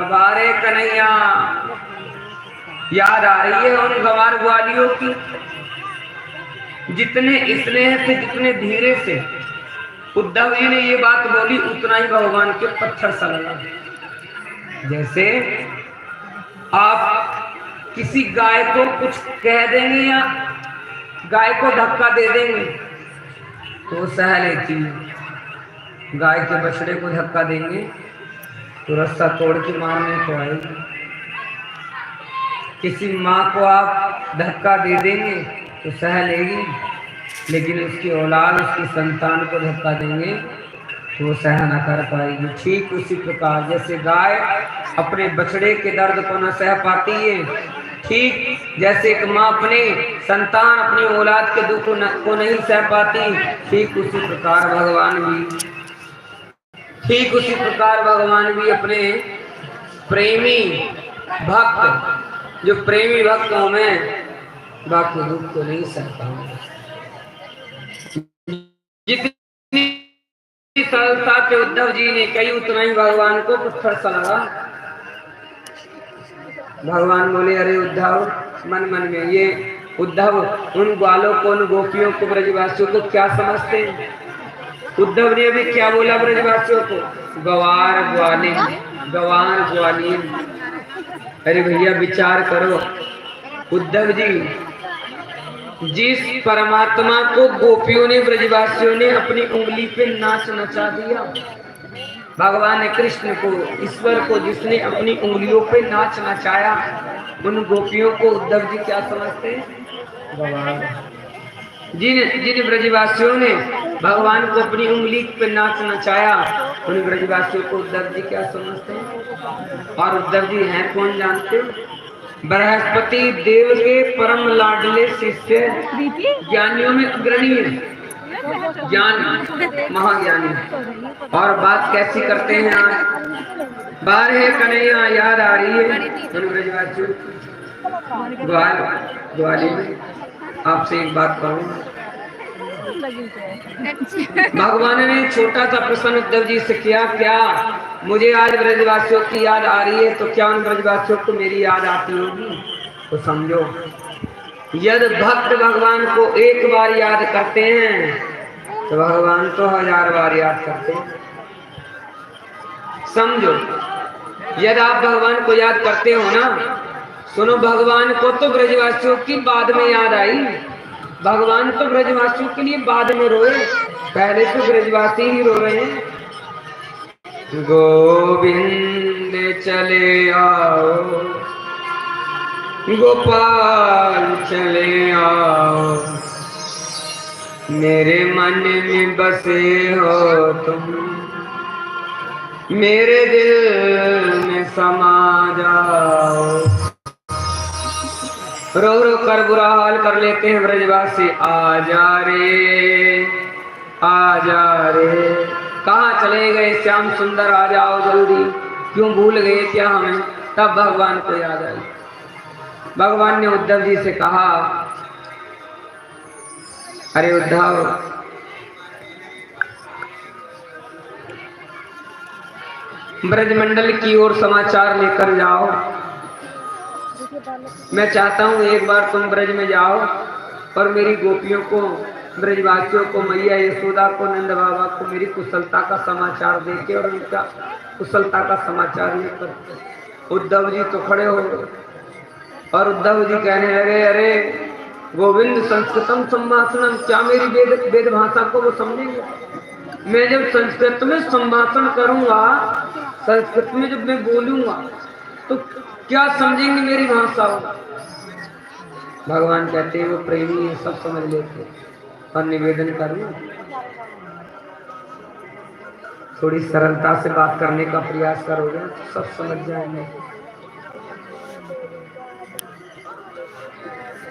हमारे कन्हैया याद आ रही है उन गंवार ग्वालियों की, जितने स्नेह से, जितने धीरे से उद्धव जी ने ये बात बोली, उतना ही भगवान के पत्थर सा लगा। जैसे आप किसी गाय को कुछ कह देंगे या गाय को धक्का दे देंगे तो सह लेती है। गाय के बछड़े को धक्का देंगे तो रास्ता तोड़ के मारने को आएगी। किसी माँ को आप धक्का दे देंगे तो सह लेगी, लेकिन उसकी औलाद, उसकी संतान को धक्का देंगे तो वो सह न कर पाएगी। ठीक उसी प्रकार जैसे गाय अपने बछड़े के दर्द को न सह पाती है, ठीक जैसे एक माँ अपने संतान, अपनी औलाद के दुख को नहीं सह पाती, ठीक उसी प्रकार भगवान भी अपने प्रेमी भक्त, जो प्रेमी भक्त में बाकी दुख को नहीं सह पाएंगे। जितनी सरलता से उद्धव जी ने कही, उतना ही भगवान को पत्थर सा लगा। भगवान बोले, अरे उद्धव, मन मन में ये उद्धव उन ग्वालों को, उन गोपियों को, ब्रजवासियों को क्या समझते हैं? उद्धव ने अभी क्या बोला ब्रजवासियों को? गवार ग्वालिन, गवार ग्वालिन। अरे भैया विचार करो, उद्धव जी जिस परमात्मा को गोपियों ने, ब्रजवासियों ने अपनी उंगली पे नाच नचा दिया, भगवान कृष्ण को, ईश्वर को जिसने अपनी उंगलियों पे नाच नचाया, उन गोपियों को उद्धव जी क्या समझते हैं? भगवान। जिन ब्रजवासियों ने भगवान को अपनी उंगली पे नाच नचाया, उन ब्रजवासियों को उद्धव जी क्या समझते हैं? और उद्धव जी हैं कौन जानते? बृहस्पति देव के परम लाडले शिष्य, ज्ञानियों में अग्रणी है, ज्ञान महाज्ञानी। और बात कैसी करते हैं आज? बार है कन्हैया याद आ रही है ग्वाली में। आपसे एक बात कहूँ, भगवान ने छोटा सा प्रश्न उद्धव जी से किया, क्या मुझे आज ब्रजवासियों की याद आ रही है, तो क्या उन ब्रजवासियों को मेरी याद आती होगी? तो समझो, यदि भक्त भगवान को एक बार याद करते हैं तो भगवान तो 1000 बार याद करते हैं। समझो, यदि आप भगवान को याद करते हो ना, सुनो, भगवान को तो ब्रजवासियों की बाद में याद आई, भगवान तो ब्रजवासियों के लिए बाद में रोए, पहले तो ब्रजवासी ही रो रहे हैं। गोविंद चले आओ, गोपाल चले आओ, मेरे मन में बसे हो तुम, मेरे दिल में समा जाओ। रो रो कर बुरा हाल कर लेते हैं ब्रजवासी, आजा रे, आजा रे, कहाँ चले गए श्याम सुंदर, आ जाओ जल्दी, क्यों भूल गए क्या हमें? तब भगवान को याद आई। भगवान ने उद्धव जी से कहा, अरे उद्धव, ब्रजमंडल की ओर समाचार लेकर जाओ। मैं चाहता हूं एक बार तुम ब्रज में जाओ और मेरी गोपियों को, ब्रजवासियों को, मैया यशोदा को, नंद बाबा को मेरी कुशलता का समाचार देके और उनका कुशलता का समाचार लेकर। उद्धव जी तो खड़े हो गए और उद्धव जी कहने लगे, अरे गोविंद, संस्कृतम संभाषणम, क्या मेरी वेद भाषा को वो समझेंगे? मैं जब संस्कृत में संभाषण करूंगा, संस्कृत में जब मैं बोलूंगा तो क्या समझेंगे मेरी भाषा? भगवान कहते हैं वो प्रेमी है, सब समझ लेते। और निवेदन करूं, थोड़ी सरलता से बात करने का प्रयास करोगे तो सब समझ जाएंगे।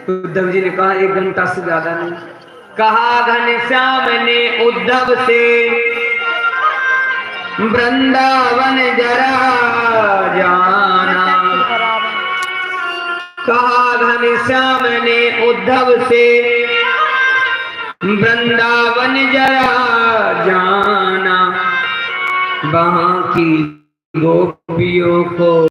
उद्धव जी ने कहा, 1 घंटा से ज्यादा नहीं। कहा घनश्याम ने उद्धव से, वृंदावन जरा जाना। कहा घनश्याम ने उद्धव से, वृंदावन जरा जाना, वहां की गोपियों को